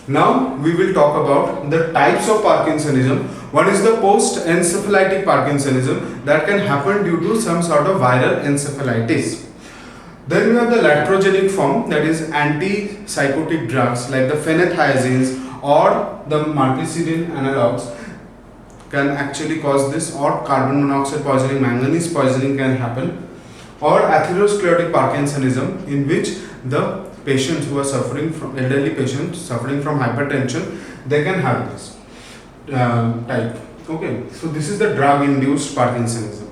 Now we will talk about the types of Parkinsonism. One is the post-encephalitic Parkinsonism that can happen due to some sort of viral encephalitis. Then we have the iatrogenic form, that is antipsychotic drugs like the phenothiazines or the multicidin analogs can actually cause this, or carbon monoxide poisoning, manganese poisoning can happen, or atherosclerotic Parkinsonism, in which the patients who are suffering from, elderly patients suffering from hypertension, they can have this type. Okay, so this is the drug induced Parkinsonism.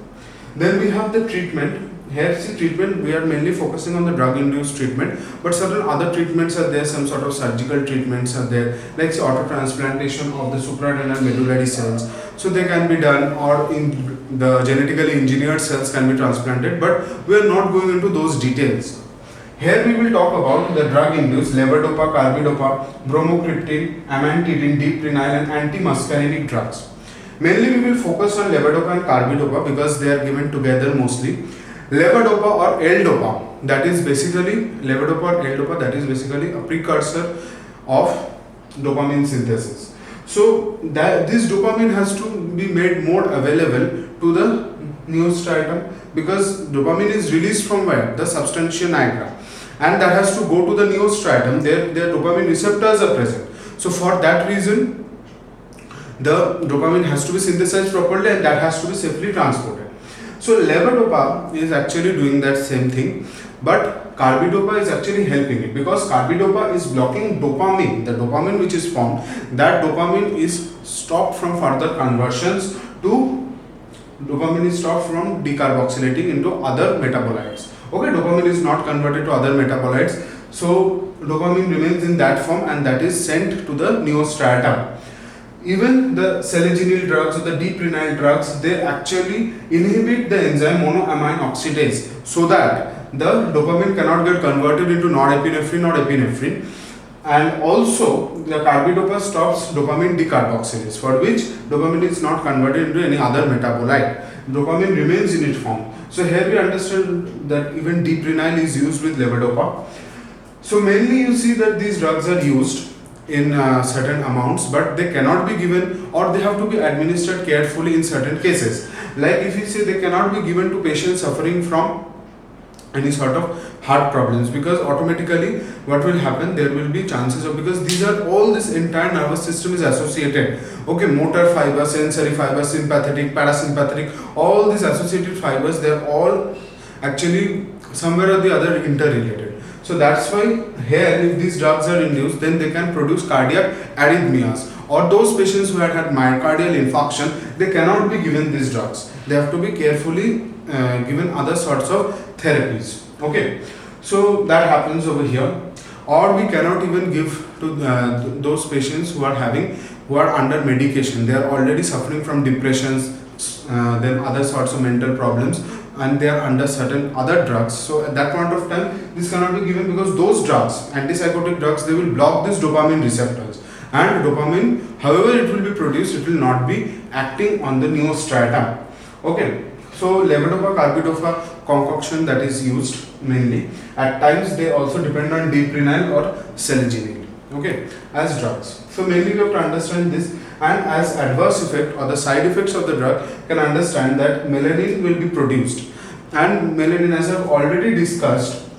Then we have the treatment. Here, see, treatment, we are mainly focusing on the drug induced treatment, but certain other treatments are there. Some sort of surgical treatments are there, like say autotransplantation of the suprarenal medullary cells, so they can be done, or in the genetically engineered cells can be transplanted, but we are not going into those details. Here we will talk about the drug induced levodopa, carbidopa, bromocriptine, amantadine, deprenyl and antimuscarinic drugs. Mainly we will focus on levodopa and carbidopa because they are given together mostly. Levodopa or L-dopa, that is basically a precursor of dopamine synthesis. So that this dopamine has to be made more available to the neostriatum, because dopamine is released from where? The substantia nigra, and that has to go to the neostriatum. Their dopamine receptors are present. So for that reason, the dopamine has to be synthesized properly and that has to be safely transported. So levodopa is actually doing that same thing, but carbidopa is actually helping it, because carbidopa is blocking dopamine. The dopamine which is formed, that dopamine is stopped from further conversions to, dopamine is stopped from decarboxylating into other metabolites. Okay, dopamine is not converted to other metabolites, so dopamine remains in that form and that is sent to the neostriatum. Even the seleginyl drugs or the deprenyl drugs, they actually inhibit the enzyme monoamine oxidase, so that the dopamine cannot get converted into norepinephrine or epinephrine. And also the carbidopa stops dopamine decarboxylase, for which dopamine is not converted into any other metabolite. Dopamine remains in its form. So here we understand that even deprenyl is used with levodopa. So mainly you see that these drugs are used in certain amounts, but they cannot be given, or they have to be administered carefully in certain cases. Like if you say, they cannot be given to patients suffering from any sort of heart problems, because automatically what will happen, there will be chances of, because these are all, this entire nervous system is associated. Okay, motor fiber, sensory fiber, sympathetic, parasympathetic, all these associated fibers, they are all actually somewhere or the other interrelated. So that's why here, if these drugs are induced, then they can produce cardiac arrhythmias, or those patients who had myocardial infarction, they cannot be given these drugs. They have to be carefully given other sorts of therapies. Okay, so that happens over here. Or we cannot even give to those patients who are under medication. They are already suffering from depressions, then other sorts of mental problems, and they are under certain other drugs. So at that point of time, this cannot be given, because those drugs, antipsychotic drugs, they will block these dopamine receptors, and dopamine, however it will be produced, it will not be acting on the neostriatum. Okay, so levodopa carbidopa concoction that is used mainly. At times they also depend on deprenyl or seleginyl, okay, as drugs. So mainly we have to understand this, and as adverse effect or the side effects of the drug, can understand that melanin will be produced, and melanin, as I have already discussed,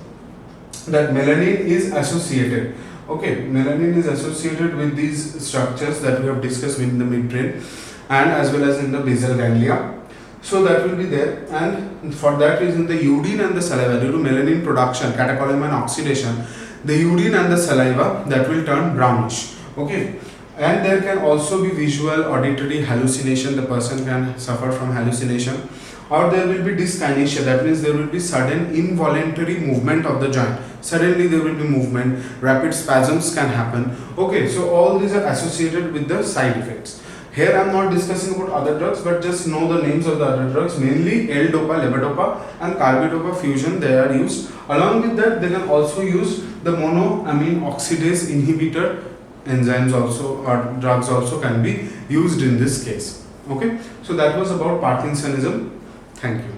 that melanin is associated, okay, melanin is associated with these structures that we have discussed in the midbrain and as well as in the basal ganglia. So that will be there, and for that reason the urine and the saliva, due to melanin production, catecholamine oxidation, the urine and the saliva, that will turn brownish. Okay, and there can also be visual, auditory hallucination. The person can suffer from hallucination, or there will be dyskinesia. That means there will be sudden involuntary movement of the joint. Suddenly there will be movement, rapid spasms can happen. Okay, so all these are associated with the side effects. Here I am not discussing about other drugs, but just know the names of the other drugs. Mainly L-dopa, levodopa and carbidopa fusion, they are used. Along with that, they can also use the monoamine oxidase inhibitor enzymes also, or drugs also can be used in this case. Okay, so that was about Parkinsonism. Thank you.